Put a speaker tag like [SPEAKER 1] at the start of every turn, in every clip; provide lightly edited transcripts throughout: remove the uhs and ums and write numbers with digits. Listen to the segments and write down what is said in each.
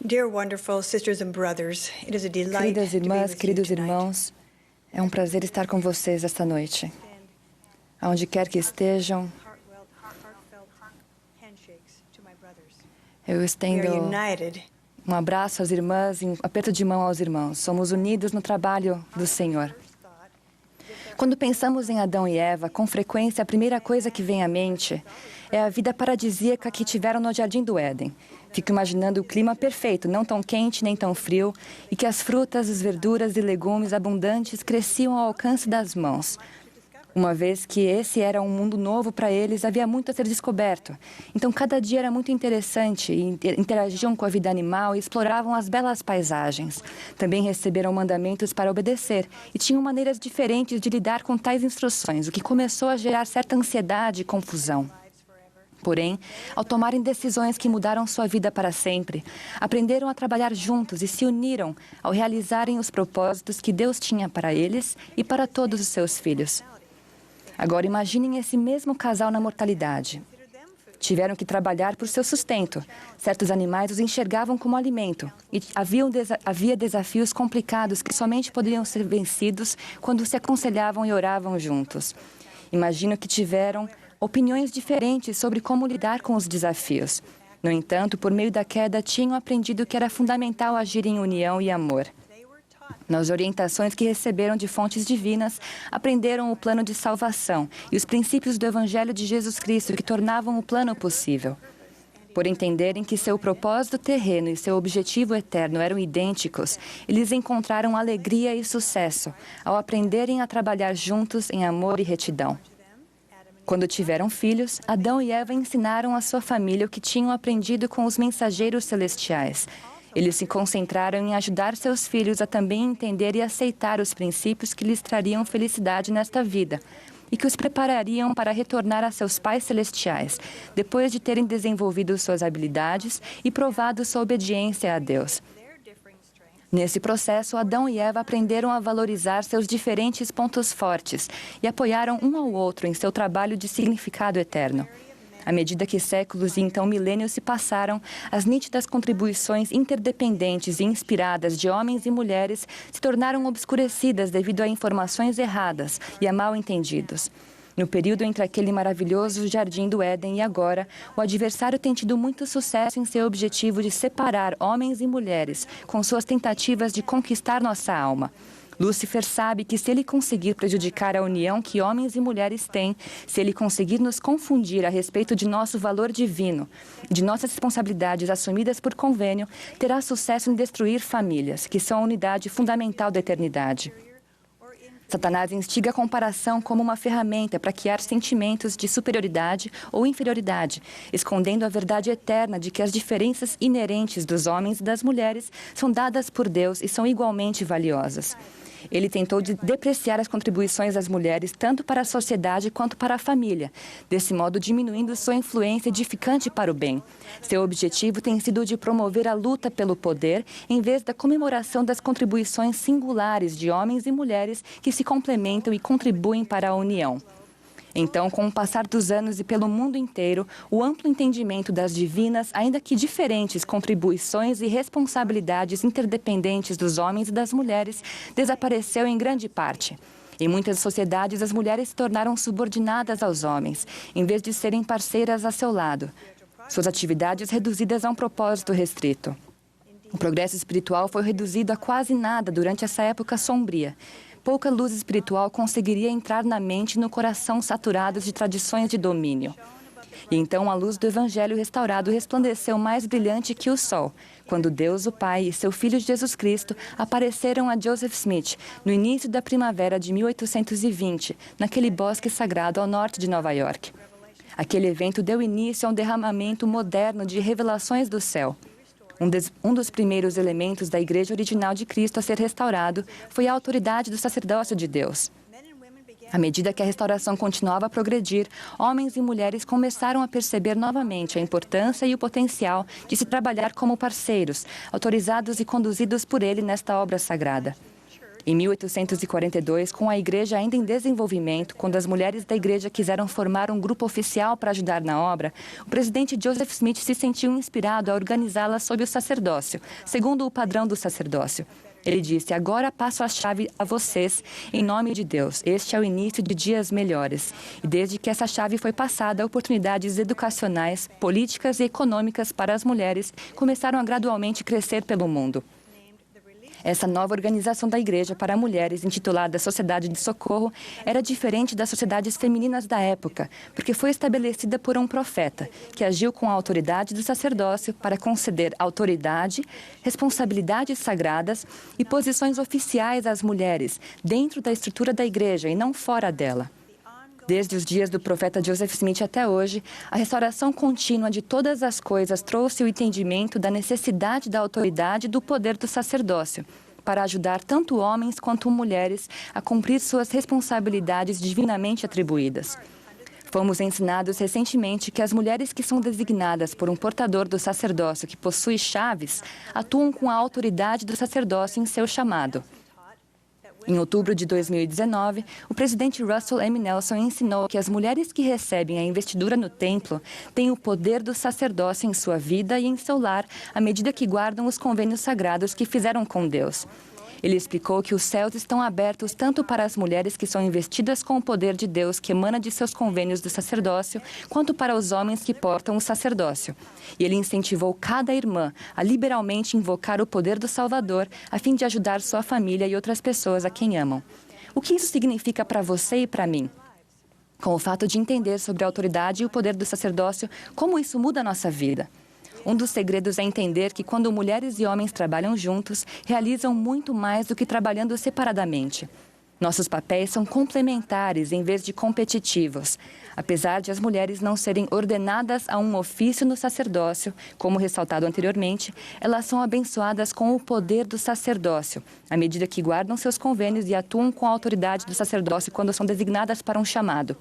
[SPEAKER 1] Dear wonderful sisters and brothers, it is a delight
[SPEAKER 2] Queridas
[SPEAKER 1] to be
[SPEAKER 2] irmãs,
[SPEAKER 1] with you
[SPEAKER 2] queridos
[SPEAKER 1] tonight.
[SPEAKER 2] irmãos, é um prazer estar com vocês esta noite. Aonde quer que estejam,
[SPEAKER 1] Heartfelt handshakes to my brothers.
[SPEAKER 2] eu
[SPEAKER 1] We are
[SPEAKER 2] estendo
[SPEAKER 1] united
[SPEAKER 2] um abraço às irmãs e um aperto de mão aos irmãos. Somos unidos no trabalho do Senhor. Quando pensamos em Adão e Eva, com frequência a primeira coisa que vem à mente é a vida paradisíaca que tiveram no Jardim do Éden. Fico imaginando o clima perfeito, não tão quente nem tão frio, e que as frutas, as verduras e legumes abundantes cresciam ao alcance das mãos. Uma vez que esse era um mundo novo para eles, havia muito a ser descoberto. Então, cada dia era muito interessante, e interagiam com a vida animal e exploravam as belas paisagens. Também receberam mandamentos para obedecer e tinham maneiras diferentes de lidar com tais instruções, o que começou a gerar certa ansiedade e confusão. Porém, ao tomarem decisões que mudaram sua vida para sempre, aprenderam a trabalhar juntos e se uniram ao realizarem os propósitos que Deus tinha para eles e para todos os seus filhos. Agora imaginem esse mesmo casal na mortalidade. Tiveram que trabalhar por seu sustento. Certos animais os enxergavam como alimento e havia desafios complicados que somente poderiam ser vencidos quando se aconselhavam e oravam juntos. Imagino que tiveram opiniões diferentes sobre como lidar com os desafios. No entanto, por meio da queda, tinham aprendido que era fundamental agir em união e amor. Nas orientações que receberam de fontes divinas, aprenderam o plano de salvação e os princípios do Evangelho de Jesus Cristo que tornavam o plano possível. Por entenderem que seu propósito terreno e seu objetivo eterno eram idênticos, eles encontraram alegria e sucesso ao aprenderem a trabalhar juntos em amor e retidão. Quando tiveram filhos, Adão e Eva ensinaram à sua família o que tinham aprendido com os mensageiros celestiais. Eles se concentraram em ajudar seus filhos a também entender e aceitar os princípios que lhes trariam felicidade nesta vida e que os preparariam para retornar a seus pais celestiais, depois de terem desenvolvido suas habilidades e provado sua obediência a Deus. Nesse processo, Adão e Eva aprenderam a valorizar seus diferentes pontos fortes e apoiaram um ao outro em seu trabalho de significado eterno. À medida que séculos e então milênios se passaram, as nítidas contribuições interdependentes e inspiradas de homens e mulheres se tornaram obscurecidas devido a informações erradas e a mal-entendidos. No período entre aquele maravilhoso Jardim do Éden e agora, o adversário tem tido muito sucesso em seu objetivo de separar homens e mulheres com suas tentativas de conquistar nossa alma. Lúcifer sabe que se ele conseguir prejudicar a união que homens e mulheres têm, se ele conseguir nos confundir a respeito de nosso valor divino e de nossas responsabilidades assumidas por convênio, terá sucesso em destruir famílias, que são a unidade fundamental da eternidade. Satanás instiga a comparação como uma ferramenta para criar sentimentos de superioridade ou inferioridade, escondendo a verdade eterna de que as diferenças inerentes dos homens e das mulheres são dadas por Deus e são igualmente valiosas. Ele tentou depreciar as contribuições das mulheres tanto para a sociedade quanto para a família, desse modo diminuindo sua influência edificante para o bem. Seu objetivo tem sido o de promover a luta pelo poder, em vez da comemoração das contribuições singulares de homens e mulheres que se complementam e contribuem para a união. Então, com o passar dos anos e pelo mundo inteiro, o amplo entendimento das divinas, ainda que diferentes contribuições e responsabilidades interdependentes dos homens e das mulheres, desapareceu em grande parte. Em muitas sociedades, as mulheres se tornaram subordinadas aos homens, em vez de serem parceiras a seu lado. Suas atividades reduzidas a um propósito restrito. O progresso espiritual foi reduzido a quase nada durante essa época sombria. Pouca luz espiritual conseguiria entrar na mente e no coração saturados de tradições de domínio. E então a luz do Evangelho restaurado resplandeceu mais brilhante que o sol, quando Deus, o Pai e seu Filho Jesus Cristo apareceram a Joseph Smith no início da primavera de 1820, naquele bosque sagrado ao norte de Nova York. Aquele evento deu início a um derramamento moderno de revelações do céu. Um dos primeiros elementos da Igreja Original de Cristo a ser restaurado foi a autoridade do sacerdócio de Deus. À medida que a restauração continuava a progredir, homens e mulheres começaram a perceber novamente a importância e o potencial de se trabalhar como parceiros, autorizados e conduzidos por Ele nesta obra sagrada. Em 1842, com a igreja ainda em desenvolvimento, quando as mulheres da igreja quiseram formar um grupo oficial para ajudar na obra, o presidente Joseph Smith se sentiu inspirado a organizá-la sob o sacerdócio, segundo o padrão do sacerdócio. Ele disse: agora passo a chave a vocês, em nome de Deus. Este é o início de dias melhores. E desde que essa chave foi passada, oportunidades educacionais, políticas e econômicas para as mulheres começaram a gradualmente crescer pelo mundo. Essa nova organização da igreja para mulheres, intitulada Sociedade de Socorro, era diferente das sociedades femininas da época, porque foi estabelecida por um profeta, que agiu com a autoridade do sacerdócio para conceder autoridade, responsabilidades sagradas e posições oficiais às mulheres, dentro da estrutura da igreja e não fora dela. Desde os dias do profeta Joseph Smith até hoje, a restauração contínua de todas as coisas trouxe o entendimento da necessidade da autoridade e do poder do sacerdócio, para ajudar tanto homens quanto mulheres a cumprir suas responsabilidades divinamente atribuídas. Fomos ensinados recentemente que as mulheres que são designadas por um portador do sacerdócio que possui chaves, atuam com a autoridade do sacerdócio em seu chamado. Em outubro de 2019, o presidente Russell M. Nelson ensinou que as mulheres que recebem a investidura no templo têm o poder do sacerdócio em sua vida e em seu lar, à medida que guardam os convênios sagrados que fizeram com Deus. Ele explicou que os céus estão abertos tanto para as mulheres que são investidas com o poder de Deus que emana de seus convênios do sacerdócio, quanto para os homens que portam o sacerdócio. E ele incentivou cada irmã a liberalmente invocar o poder do Salvador, a fim de ajudar sua família e outras pessoas a quem amam. O que isso significa para você e para mim? Com o fato de entender sobre a autoridade e o poder do sacerdócio, como isso muda a nossa vida? Um dos segredos é entender que quando mulheres e homens trabalham juntos, realizam muito mais do que trabalhando separadamente. Nossos papéis são complementares em vez de competitivos. Apesar de as mulheres não serem ordenadas a um ofício no sacerdócio, como ressaltado anteriormente, elas são abençoadas com o poder do sacerdócio, à medida que guardam seus convênios e atuam com a autoridade do sacerdócio quando são designadas para um chamado.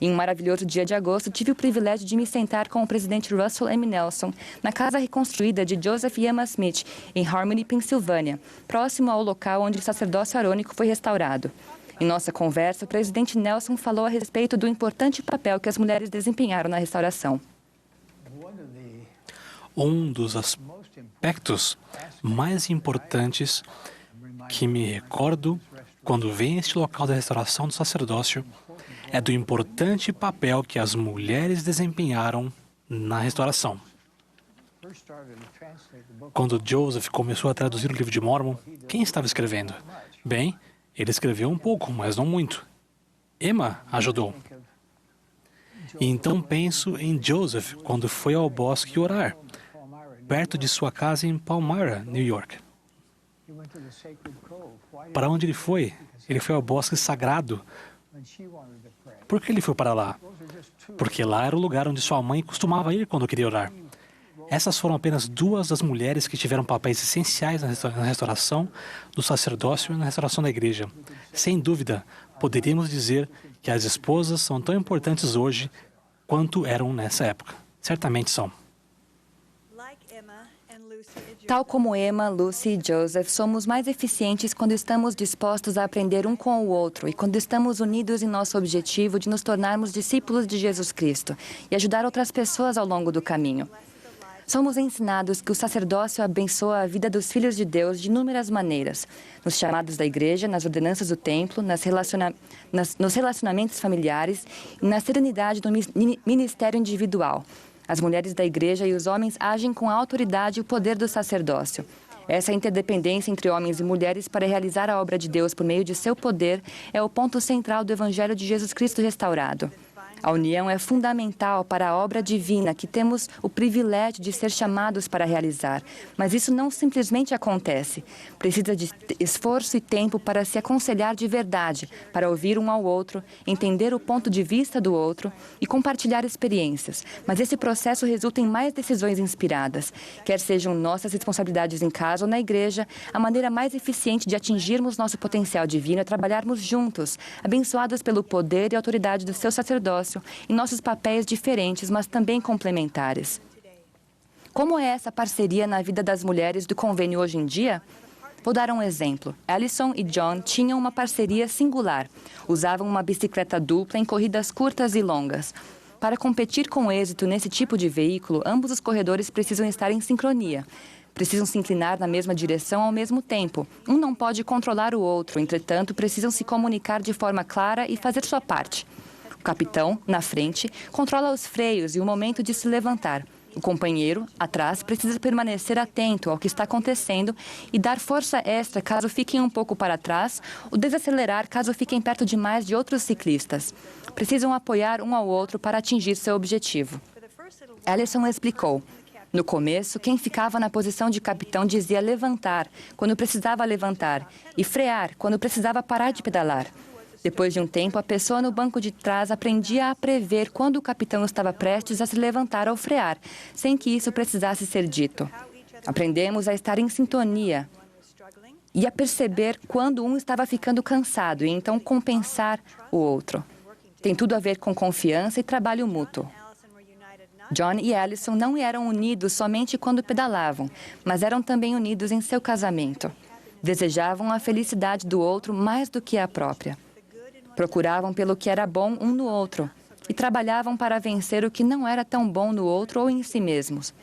[SPEAKER 2] Em um maravilhoso dia de agosto, tive o privilégio de me sentar com o presidente Russell M. Nelson na casa reconstruída de Joseph e Emma Smith, em Harmony, Pensilvânia, próximo ao local onde o sacerdócio arônico foi restaurado. Em nossa conversa, o presidente Nelson falou a respeito do importante papel que as mulheres desempenharam na restauração.
[SPEAKER 3] Um dos aspectos mais importantes que me recordo quando venho a este local da restauração do sacerdócio é do importante papel que as mulheres desempenharam na restauração. Quando Joseph começou a traduzir o livro de Mórmon, quem estava escrevendo? Bem, ele escreveu um pouco, mas não muito. Emma ajudou. E então penso em Joseph quando foi ao bosque orar, perto de sua casa em Palmyra, New York. Para onde ele foi? Ele foi ao bosque sagrado. Por que ele foi para lá? Porque lá era o lugar onde sua mãe costumava ir quando queria orar. Essas foram apenas duas das mulheres que tiveram papéis essenciais na restauração do sacerdócio e na restauração da igreja. Sem dúvida, poderíamos dizer que as esposas são tão importantes hoje quanto eram nessa época. Certamente são.
[SPEAKER 2] Tal como Emma, Lucy e Joseph, somos mais eficientes quando estamos dispostos a aprender um com o outro e quando estamos unidos em nosso objetivo de nos tornarmos discípulos de Jesus Cristo e ajudar outras pessoas ao longo do caminho. Somos ensinados que o sacerdócio abençoa a vida dos filhos de Deus de inúmeras maneiras, nos chamados da igreja, nas ordenanças do templo, nos relacionamentos familiares e na serenidade do ministério individual. As mulheres da igreja e os homens agem com a autoridade e o poder do sacerdócio. Essa interdependência entre homens e mulheres para realizar a obra de Deus por meio de seu poder é o ponto central do Evangelho de Jesus Cristo restaurado. A união é fundamental para a obra divina que temos o privilégio de ser chamados para realizar. Mas isso não simplesmente acontece. Precisa de esforço e tempo para se aconselhar de verdade, para ouvir um ao outro, entender o ponto de vista do outro e compartilhar experiências. Mas esse processo resulta em mais decisões inspiradas. Quer sejam nossas responsabilidades em casa ou na igreja, a maneira mais eficiente de atingirmos nosso potencial divino é trabalharmos juntos, abençoados pelo poder e autoridade do seu sacerdócio, em nossos papéis diferentes, mas também complementares. Como é essa parceria na vida das mulheres do convênio hoje em dia? Vou dar um exemplo. Allison e John tinham uma parceria singular. Usavam uma bicicleta dupla em corridas curtas e longas. Para competir com êxito nesse tipo de veículo, ambos os corredores precisam estar em sincronia. Precisam se inclinar na mesma direção ao mesmo tempo. Um não pode controlar o outro, entretanto, precisam se comunicar de forma clara e fazer sua parte. O capitão, na frente, controla os freios e o momento de se levantar. O companheiro, atrás, precisa permanecer atento ao que está acontecendo e dar força extra caso fiquem um pouco para trás ou desacelerar caso fiquem perto demais de outros ciclistas. Precisam apoiar um ao outro para atingir seu objetivo. Allison explicou. No começo, quem ficava na posição de capitão dizia levantar, quando precisava levantar, e frear, quando precisava parar de pedalar. Depois de um tempo, a pessoa no banco de trás aprendia a prever quando o capitão estava prestes a se levantar ou frear, sem que isso precisasse ser dito. Aprendemos a estar em sintonia e a perceber quando um estava ficando cansado e então compensar o outro. Tem tudo a ver com confiança e trabalho mútuo. John e Allison não eram unidos somente quando pedalavam, mas eram também unidos em seu casamento. Desejavam a felicidade do outro mais do que a própria. Procuravam pelo que era bom um no outro e trabalhavam para vencer o que não era tão bom no outro ou em si mesmos.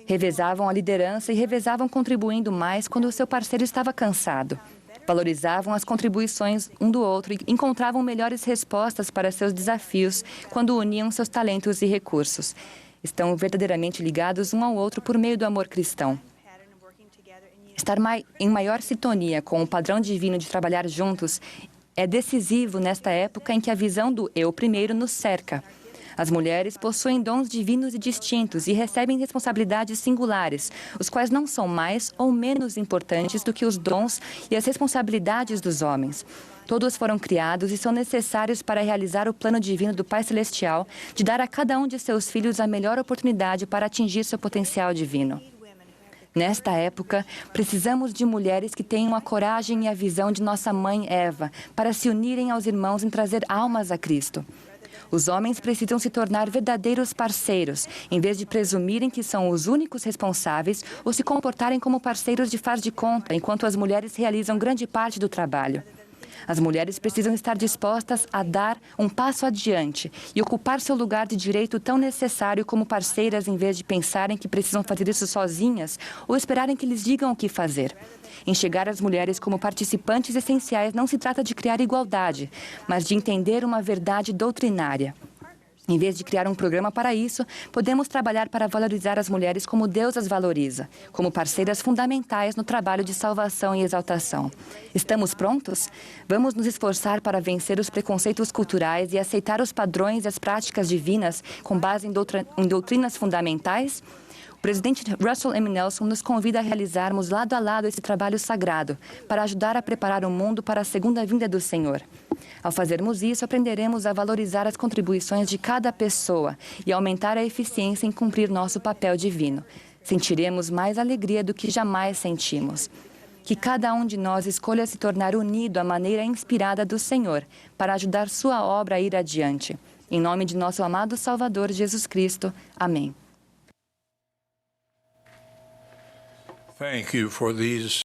[SPEAKER 2] Revezavam a liderança e revezavam contribuindo mais quando o seu parceiro estava cansado. Valorizavam as contribuições um do outro e encontravam melhores respostas para seus desafios quando uniam seus talentos e recursos. Estão verdadeiramente ligados um ao outro por meio do amor cristão. Estar em maior sintonia com o padrão divino de trabalhar juntos é decisivo nesta época em que a visão do eu primeiro nos cerca. As mulheres possuem dons divinos e distintos e recebem responsabilidades singulares, os quais não são mais ou menos importantes do que os dons e as responsabilidades dos homens. Todos foram criados e são necessários para realizar o plano divino do Pai Celestial de dar a cada um de seus filhos a melhor oportunidade para atingir seu potencial divino. Nesta época, precisamos de mulheres que tenham a coragem e a visão de nossa mãe Eva para se unirem aos irmãos em trazer almas a Cristo. Os homens precisam se tornar verdadeiros parceiros, em vez de presumirem que são os únicos responsáveis ou se comportarem como parceiros de faz de conta, enquanto as mulheres realizam grande parte do trabalho. As mulheres precisam estar dispostas a dar um passo adiante e ocupar seu lugar de direito tão necessário como parceiras, em vez de pensarem que precisam fazer isso sozinhas ou esperarem que lhes digam o que fazer. Enxergar as mulheres como participantes essenciais não se trata de criar igualdade, mas de entender uma verdade doutrinária. Em vez de criar um programa para isso, podemos trabalhar para valorizar as mulheres como Deus as valoriza, como parceiras fundamentais no trabalho de salvação e exaltação. Estamos prontos? Vamos nos esforçar para vencer os preconceitos culturais e aceitar os padrões e as práticas divinas com base em doutrinas fundamentais? O presidente Russell M. Nelson nos convida a realizarmos lado a lado esse trabalho sagrado para ajudar a preparar o mundo para a segunda vinda do Senhor. Ao fazermos isso, aprenderemos a valorizar as contribuições de cada pessoa e aumentar a eficiência em cumprir nosso papel divino. Sentiremos mais alegria do que jamais sentimos. Que cada um de nós escolha se tornar unido à maneira inspirada do Senhor para ajudar sua obra a ir adiante. Em nome de nosso amado Salvador Jesus Cristo. Amém.
[SPEAKER 4] Thank you for these